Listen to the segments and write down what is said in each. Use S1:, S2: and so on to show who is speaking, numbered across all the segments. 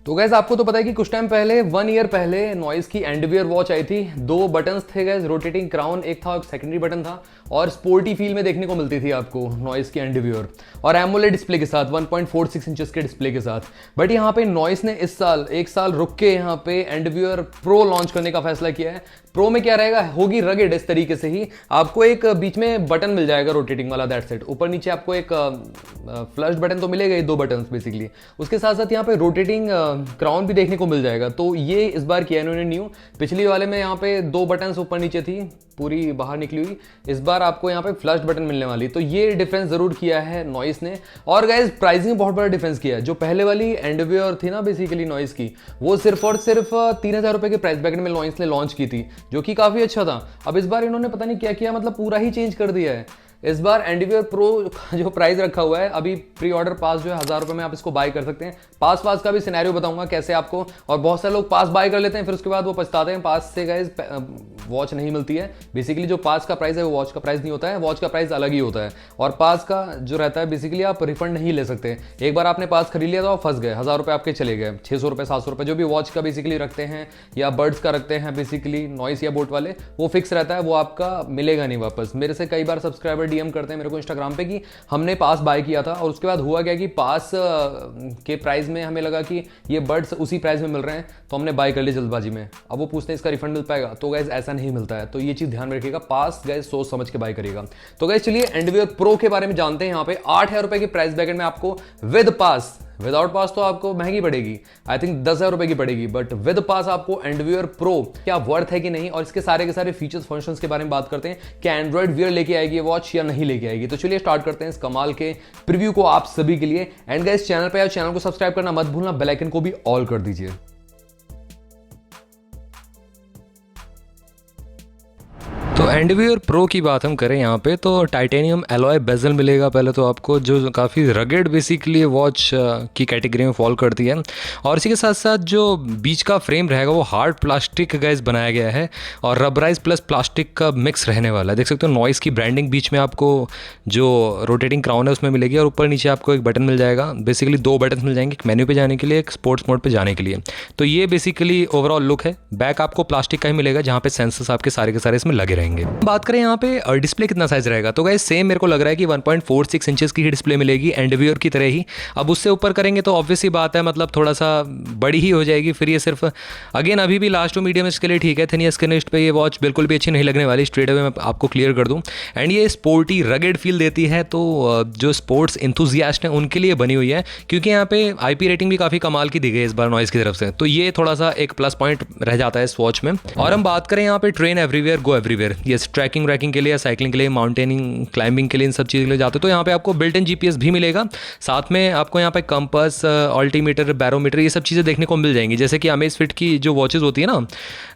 S1: तो गैस आपको तो पता है कि कुछ टाइम पहले 1 ईयर पहले नॉइस की एंडवियर वॉच आई थी। 2 बटन्स थे गैस, रोटेटिंग क्राउन एक था, एक सेकेंडरी बटन था, और स्पोर्टी फील में देखने को मिलती थी आपको नॉइस की एंडवियर, और एमोलेड डिस्प्ले के साथ 1.46 इंचेस के डिस्प्ले के साथ। बट यहाँ पे नॉइस ने इस साल एक साल रुक के यहाँ पे एंडवियर प्रो लॉन्च करने का फैसला किया है। प्रो में क्या रहेगा, होगी रगेड इस तरीके से ही। आपको एक बीच में बटन मिल जाएगा रोटेटिंग वाला, दैट सेट। ऊपर नीचे आपको एक फ्लश बटन तो मिलेगा ही, 2 बटन बेसिकली। उसके साथ साथ यहाँ पे रोटेटिंग क्राउन भी देखने को मिल जाएगा। तो ये इस बार किया इन्होंने न्यू। पिछली वाले में यहाँ पे 2 बटन ऊपर नीचे थी, पूरी बाहर निकली हुई। इस बार आपको यहाँ पे फ्लश बटन मिलने वाली। तो ये डिफरेंस जरूर किया है नॉइस ने। और गाइज प्राइसिंग में बहुत बड़ा डिफरेंस किया है। जो पहले वाली एंडवियर थी ना बेसिकली नॉइस की, वो सिर्फ और सिर्फ 3,000 रुपए के प्राइस ब्रैकेट में नॉइस ने लॉन्च की थी, जो कि काफी अच्छा था। अब इस बार इन्होंने पता नहीं क्या किया, मतलब पूरा ही चेंज कर दिया है। इस बार एंडवियर प्रो का जो प्राइस रखा हुआ है, अभी प्री ऑर्डर पास जो है 1,000 रुपए में आप इसको बाय कर सकते हैं। पास का भी सिनेरियो बताऊंगा कैसे आपको। और बहुत सारे लोग पास बाय कर लेते हैं, फिर उसके बाद वो पछताते हैं। पास से गाइस वॉच नहीं मिलती है। बेसिकली जो पास का प्राइस है वो वॉच का प्राइस नहीं होता है, वॉच का प्राइस अलग ही होता है। और पास का जो रहता है बेसिकली आप रिफंड नहीं ले सकते। एक बार आपने पास खरीद लिया तो आप फंस गए, 1,000 रुपए आपके चले गए। 600 रुपए 700 रुपए जो भी वॉच का बेसिकली रखते हैं या बर्ड्स का रखते हैं बेसिकली नॉइस या बोट वाले, वो फिक्स रहता है, वो आपका मिलेगा नहीं वापस। मेरे से कई बार सब्सक्राइबर डीएम करते हैं मेरे को इंस्टाग्राम पे कि हमने पास बाय किया था और उसके बाद हुआ क्या कि पास के प्राइस में हमें लगा कि ये बर्ड्स उसी प्राइस में मिल रहे हैं, तो हमने बाय कर लिया जल्दबाजी में। अब वो पूछते हैं इसका रिफंड मिल पाएगा, तो गाइस ऐसा नहीं मिलता है। तो ये चीज ध्यान में रखिएगा, पास गाइस सोच समझ के बाय करिएगा। तो गाइस चलिए एंडवियर प्रो के बारे में जानते हैं। यहाँ पे 8,000 रुपए के प्राइस ब्रैकेट में आपको विद पास, विदाउट पास तो आपको महंगी पड़ेगी, आई थिंक 10,000 रुपए की पड़ेगी, बट विद पास आपको एंडवियर प्रो क्या वर्थ है कि नहीं, और इसके सारे के सारे फीचर्स फंक्शंस के बारे में बात करते हैं। क्या एंड्रॉइड वियर लेके आएगी ये वॉच या नहीं लेके आएगी। तो चलिए स्टार्ट करते हैं इस कमाल के प्रीव्यू को आप सभी के लिए। एंड गाइस चैनल पे चैनल को सब्सक्राइब करना मत भूलना, बेल आइकन को भी ऑल कर दीजिए। तो एंडवियर प्रो की बात हम करें यहाँ पे, तो टाइटेनियम एलॉय बेजल मिलेगा पहले तो आपको, जो काफ़ी रगेड बेसिकली वॉच की कैटेगरी में फॉल करती है। और इसी के साथ साथ जो बीच का फ्रेम रहेगा वो हार्ड प्लास्टिक गाइस बनाया गया है, और रबराइज प्लस प्लास्टिक का मिक्स रहने वाला है। देख सकते हो नॉइस की ब्रांडिंग बीच में आपको जो रोटेटिंग क्राउन है उसमें मिलेगी, और ऊपर नीचे आपको एक बटन मिल जाएगा। बेसिकली 2 बटन मिल जाएंगे, एक मेन्यू पे जाने के लिए, एक स्पोर्ट्स मोड पे जाने के लिए। तो ये बेसिकली ओवरऑल लुक है। बैक आपको प्लास्टिक का ही मिलेगा, जहाँ पे सेंसर्स आपके सारे के सारे इसमें लगे रहेंगे। बात करें यहाँ पे डिस्प्ले कितना साइज रहेगा, तो गाइस सेम मेरे को लग रहा है कि 1.46 इंचेस की डिस्प्ले मिलेगी एंडवियर की तरह ही। अब उससे ऊपर करेंगे तो ऑब्वियसली बात है, मतलब थोड़ा सा बड़ी ही हो जाएगी। फिर ये सिर्फ अगेन अभी भी लास्ट टू मीडियम इसके लिए ठीक है। थिन स्किनिस्ट पे ये वॉच बिल्कुल भी अच्छी नहीं लगने वाली, स्ट्रेट अवे मैं आपको क्लियर कर दूँ। एंड ये स्पोर्टी रगेड फील देती है, तो जो स्पोर्ट्स इंथुजियास्ट हैं उनके लिए बनी हुई है, क्योंकि यहाँ पे IP रेटिंग भी काफ़ी कमाल की दी गई है इस बार नॉइस की तरफ से। तो ये थोड़ा सा एक प्लस पॉइंट रह जाता है इस वॉच में। और हम बात करें यहाँ पे ट्रेन एवरीवेयर गो एवरीवेयर, ये ट्रैकिंग व्रैकिंग के लिए, साइकिलिंग के लिए, माउंटेनिंग क्लाइंबिंग के लिए, इन सब चीज़ों के लिए जाते हो तो यहाँ पे आपको बिल्ट इन GPS भी मिलेगा। साथ में आपको यहाँ पे कंपास, अल्टीमीटर, बैरोमीटर, ये सब चीज़ें देखने को मिल जाएंगी। जैसे कि अमेज़फिट की जो वॉचेस होती है ना,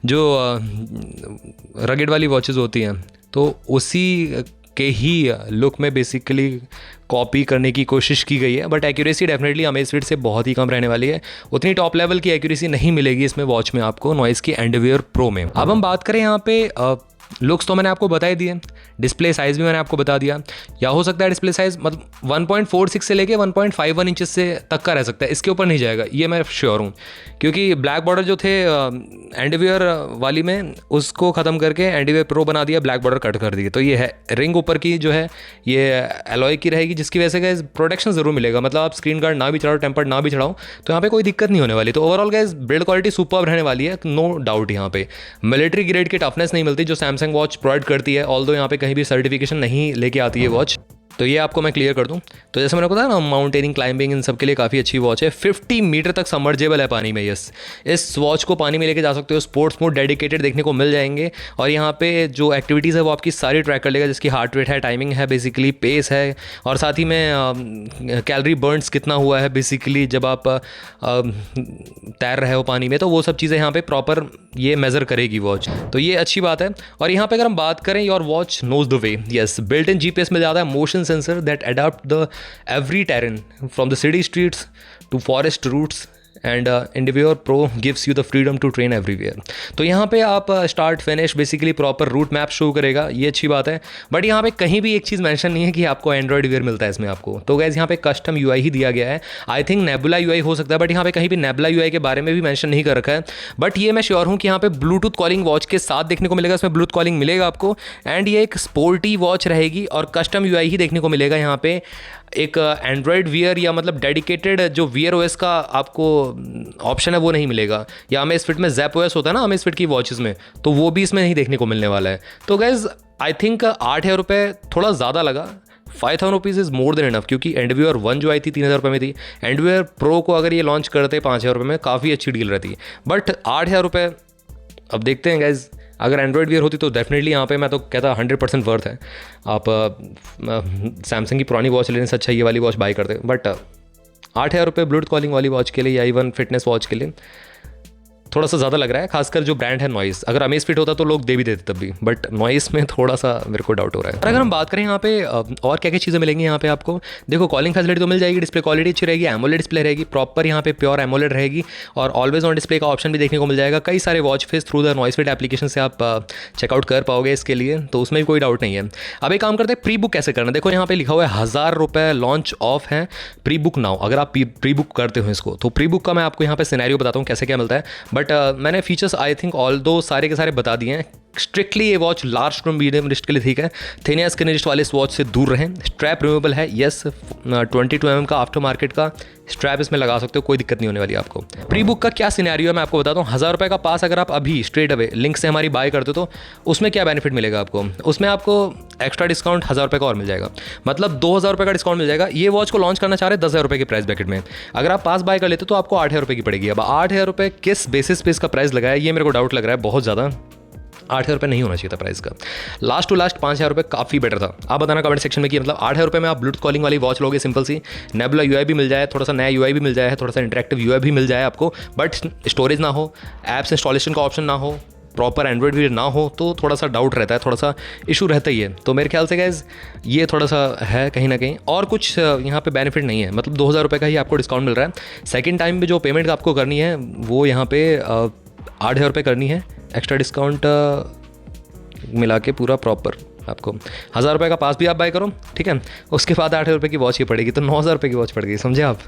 S1: जो रगेड वाली वॉचेस होती हैं, तो उसी के ही लुक में बेसिकली कॉपी करने की कोशिश की गई है। बट एक्यूरेसी डेफिनेटली अमेज़फिट से बहुत ही कम रहने वाली है। उतनी टॉप लेवल की एक्यूरेसी नहीं मिलेगी इसमें वॉच में आपको नॉइस की एंडवियर प्रो में। अब हम बात करें यहाँ पे लुक्स, तो मैंने आपको बता ही दिए, डिस्प्ले साइज़ भी मैंने आपको बता दिया। या हो सकता है डिस्प्ले साइज़ मतलब 1.46 से लेके 1.51 इंचेस से तक का रह सकता है, इसके ऊपर नहीं जाएगा, ये मैं श्योर हूँ। क्योंकि ब्लैक बॉर्डर जो थे एंडवियर वाली में, उसको ख़त्म करके एंडवियर प्रो बना दिया, ब्लैक बॉर्डर कट कर दिए। तो ये है रिंग ऊपर की जो है ये एलॉय की रहेगी, जिसकी वजह से गैस प्रोटेक्शन ज़रूर मिलेगा। मतलब आप स्क्रीन गार्ड ना भी चढ़ाओ, टेम्पर्ड ना भी चढ़ाओ, तो यहाँ पे कोई दिक्कत नहीं होने वाली। तो overall gas build quality superb रहने वाली है, नो डाउट। यहाँ पे मिलिट्री ग्रेड की टफनेस नहीं मिलती जो सैमसंग वॉच प्रोवाइड करती है, ऑल्दो यहाँ पे कहीं भी सर्टिफिकेशन नहीं लेके आती है वॉच। तो ये आपको मैं क्लियर कर दूं, तो जैसे मैंने बताया ना, माउंटेनिंग, क्लाइंबिंग, इन सब के लिए काफ़ी अच्छी वॉच है। 50 मीटर तक सबमर्जेबल है पानी में। यस, इस वॉच को पानी में लेके जा सकते हो। स्पोर्ट्स मोड डेडिकेटेड देखने को मिल जाएंगे, और यहाँ पे जो एक्टिविटीज़ है वो आपकी सारी ट्रैक कर लेगा, जिसकी हार्ट रेट है, टाइमिंग है, बेसिकली पेस है, और साथ ही में कैलोरी बर्न्स कितना हुआ है बेसिकली जब आप तैर रहे हो पानी में, तो वो सब चीज़ें यहाँ पे प्रॉपर ये मेज़र करेगी वॉच। तो ये अच्छी बात है। और यहाँ पे अगर हम बात करें, your watch knows the way, yes, built in GPS मिल जाता है, motion sensor that adapt the every terrain from the city streets to forest routes and Endeavour pro gives you the freedom to train everywhere. तो यहाँ पे आप start finish basically proper route map show करेगा, ये अच्छी बात है। But यहाँ पे कहीं भी एक चीज़ मेंशन नहीं है कि आपको एंड्रॉइड वेयर मिलता है इसमें आपको। तो गैस यहाँ पे कस्टम यूआई ही दिया गया है। आई थिंक नेबुला यूआई हो सकता है, बट यहाँ पे कहीं भी नेबुला यूआई के बारे में भी मेंशन नहीं कर रखा है। बट ये मैं श्योर हूँ कि यहाँ पे ब्लूटूथ कॉलिंग वॉच के साथ देखने को मिलेगा, इसमें ब्लूटूथ कॉलिंग मिलेगा आपको। एंड ये एक स्पोर्टी वॉच रहेगी और कस्टम यूआई ही देखने को मिलेगा यहाँ पे। एक एंड्रॉयड वियर या मतलब डेडिकेटेड जो वियर ओएस का आपको ऑप्शन है वो नहीं मिलेगा। या हमें इस फिट में जैप ओएस होता है ना हमें इस फिट की वॉचेस में, तो वो भी इसमें नहीं देखने को मिलने वाला है। तो गाइज आई थिंक 8,000 रुपये थोड़ा ज़्यादा लगा। 5,000 rupees is more than enough, क्योंकि एंडव्यूअर 1 जो आई थी 3,000 रुपये में थी। एंडव्यूअर प्रो को अगर ये लॉन्च करते 5,000 रुपये में काफ़ी अच्छी डील रहती। बट 8,000 रुपये अब देखते हैं गाइज। अगर एंड्रॉइड वियर होती तो डेफिनेटली यहाँ पे मैं तो कहता 100% वर्थ है। आप सैमसंग की पुरानी वॉच लेने से अच्छा ये वाली वॉच बाय करते। बट 8,000 रुपये ब्लूटूथ कॉलिंग वाली वॉच के लिए या इवन फिटनेस वॉच के लिए थोड़ा सा ज़्यादा लग रहा है, खासकर जो ब्रांड है नॉइस। अगर अमेज फिट होता तो लोग दे भी देते तब भी, बट नॉइस में थोड़ा सा मेरे को डाउट हो रहा है। और अगर हम बात करें यहाँ पे और क्या क्या चीज़ें मिलेंगी यहाँ पे आपको, देखो कॉलिंग फैसिलिटी तो मिल जाएगी, डिस्प्ले क्वालिटी अच्छी रहेगी, एमोलेड डिस्प्ले रहेगी, प्रॉपर यहाँ पे प्योर एमोलेड रहेगी, और ऑलवेज ऑन डिस्प्ले का ऑप्शन भी देखने को मिल जाएगा। कई सारे watch face through the noise fit application से आप चेकआउट कर पाओगे इसके लिए, तो उसमें भी कोई डाउट नहीं है। अब एक काम करते हैं, प्री बुक कैसे करना। देखो यहाँ पे लिखा हुआ है 1,000 रुपये लॉन्च ऑफ है, प्री बुक नाउ। अगर आप प्री बुक करते हो इसको, तो प्री बुक का मैं आपको यहाँ पे सिनेरियो बताता हूँ कैसे क्या मिलता है। बट मैंने फीचर्स आई थिंक ऑल दो सारे के सारे बता दिए हैं। स्ट्रिक्टली ये watch large to medium wrist के लिए ठीक है। थिन या स्किन रिस्ट वाले इस वॉच से दूर रहें। स्ट्रैप रिमूवेबल है, यस 22 mm का आफ्टर मार्केट का स्ट्रैप इसमें लगा सकते हो, कोई दिक्कत नहीं होने वाली आपको। प्री बुक का क्या सिनेरियो है मैं आपको बताता हूँ। 1,000 रुपये का पास अगर आप अभी स्ट्रेट अवे लिंक से हमारी बाय करते हो तो उसमें क्या बेनिफिट मिलेगा आपको। उसमें आपको एक्स्ट्रा डिस्काउंट 1,000 रुपये का और मिल जाएगा, मतलब 2,000 रुपये का डिस्काउंट मिल जाएगा। ये वॉच को लॉन्च करना चाह रहे 10,000 रुपये के प्राइस ब्रैकेट में। अगर आप पास बाय कर लेते तो आपको 8,000 रुपये की पड़ेगी। अब 8,000 रुपये किस बेसिस पे इसका प्राइस लगाया, ये मेरे को डाउट लग रहा है बहुत ज़्यादा। 8,000 रुपये नहीं होना चाहिए था प्राइस का। लास्ट टू लास्ट 5,000 रुपये काफ़ी बेटर था। आप बताना कमेंट सेक्शन में कि मतलब 8,000 रुपये में आप ब्लूटूथ कॉलिंग वाली वॉच लोगे सिंपल सी, नेबुला यूआई भी मिल जाए, थोड़ा सा नया यूआई भी मिल जाए, थोड़ा सा इंटरेक्टिव यूआई भी मिल जाए आपको, बट स्टोरेज ना हो, ऐप्स इंस्टॉलेशन का ऑप्शन ना हो, प्रॉपर एंड्रॉइड भी ना हो, तो थोड़ा सा डाउट रहता है, थोड़ा सा इशू रहता ही है। तो मेरे ख्याल से गाइज ये थोड़ा सा है कहीं ना कहीं, और कुछ यहाँ पे बेनिफिट नहीं है। मतलब 2,000 रुपये का ही आपको डिस्काउंट मिल रहा है। सेकंड टाइम में जो पेमेंट आपको करनी है वो यहाँ पे 8,000 रुपये करनी है। एक्स्ट्रा डिस्काउंट मिला के पूरा प्रॉपर आपको 1,000 रुपये का पास भी आप बाय करो, ठीक है, उसके बाद 8,000 रुपये की वॉच ही पड़ेगी, तो 9,000 रुपये की वॉच पड़ गई। समझे आप,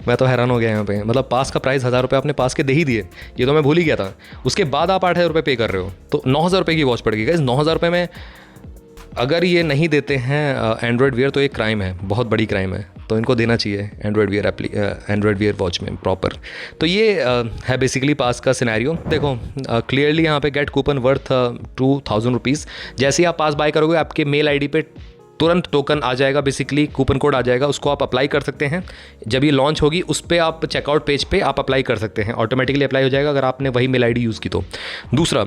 S1: मैं तो हैरान हो गया यहाँ पे। मतलब पास का प्राइस 1,000 रुपये आपने पास के दे ही दिए, ये तो मैं भूल ही गया था। उसके बाद आप 8,000 रुपये पे कर रहे हो, तो 9,000 रुपये की वॉच पड़ गई। 9,000 रुपये में अगर ये नहीं देते हैं एंड्रॉयड वियर तो एक क्राइम है, बहुत बड़ी क्राइम है। तो इनको देना चाहिए एंड्रॉयड वियर वॉच में प्रॉपर। तो ये है बेसिकली पास का सिनेरियो। देखो क्लियरली यहाँ पे गेट कूपन वर्थ 2,000 रुपीज़। जैसे ही आप पास बाय करोगे आपके मेल आईडी पे तुरंत टोकन आ जाएगा, बेसिकली कूपन कोड आ जाएगा, उसको आप अप्लाई कर सकते हैं। जब ये लॉन्च होगी उस पर आप चेकआउट पेज पे आप अप्लाई कर सकते हैं, ऑटोमेटिकली अप्लाई हो जाएगा अगर आपने वही मेल आईडी यूज़ की तो। दूसरा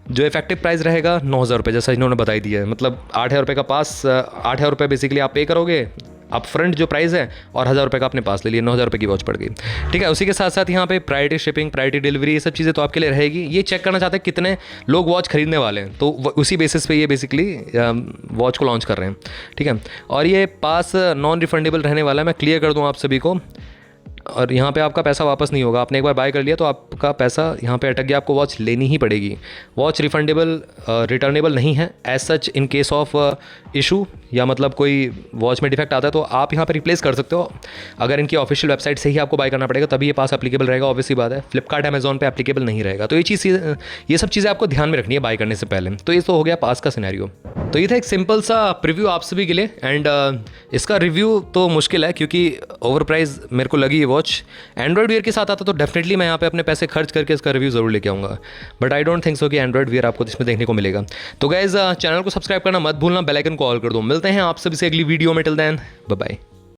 S1: जो इफेक्टिव प्राइस रहेगा 9,000 रुपये, जैसा इन्होंने बताई दिया है। मतलब 8,000 रुपये का पास, 8,000 रुपये बेसिकली आप पे करोगे अप फ्रंट जो प्राइस है, और 1,000 रुपये का आपने पास ले लिया, 9,000 रुपये की वॉच पड़ गई, ठीक है। उसी के साथ साथ यहाँ पे प्रायोरिटी शिपिंग, प्रायोरिटी डिलीवरी, ये सब चीज़ें तो आपके लिए रहेगी। ये चेक करना चाहते हैं कितने लोग वॉच खरीदने वाले हैं, तो उसी बेसिस पे ये बेसिकली वॉच को लॉन्च कर रहे हैं, ठीक है। और ये पास नॉन रिफंडेबल रहने वाला है, मैं क्लियर कर दूँ आप सभी को। और यहाँ पे आपका पैसा वापस नहीं होगा। आपने एक बार बाय कर लिया तो आपका पैसा यहाँ पे अटक गया, आपको वॉच लेनी ही पड़ेगी। वॉच रिफंडेबल रिटर्नेबल नहीं है as such. In case of issue या मतलब कोई वॉच में डिफेक्ट आता है तो आप यहाँ पे रिप्लेस कर सकते हो। अगर इनकी ऑफिशियल वेबसाइट से ही आपको बाय करना पड़ेगा तभी ये पास एप्लीकेबल रहेगा, ऑब्वियसली बात है। फ्लिपकार्ट अमेजॉन पे एप्लीकेबल नहीं रहेगा। तो ये सब चीज़ें आपको ध्यान में रखनी है बाय करने से पहले। तो ये तो हो गया पास का सिनेरियो। तो ये था एक सिंपल सा प्रीव्यू आप सभी के लिए। एंड इसका रिव्यू तो मुश्किल है क्योंकि ओवर प्राइस मेरे को लगी ये वॉच। एंड्रॉइड वियर के साथ आता तो डेफिनेटली मैं यहाँ पे अपने पैसे खर्च करके इसका रिव्यू ज़रूर लेके आऊँगा, but I don't think so कि एंड्रॉइड वियर आपको इसमें देखने को मिलेगा। तो गाइज चैनल को सब्सक्राइब करना मत भूलना, बेल आइकन को ऑल कर दो। मिलते हैं आप सभी से अगली वीडियो में। Till then bye bye.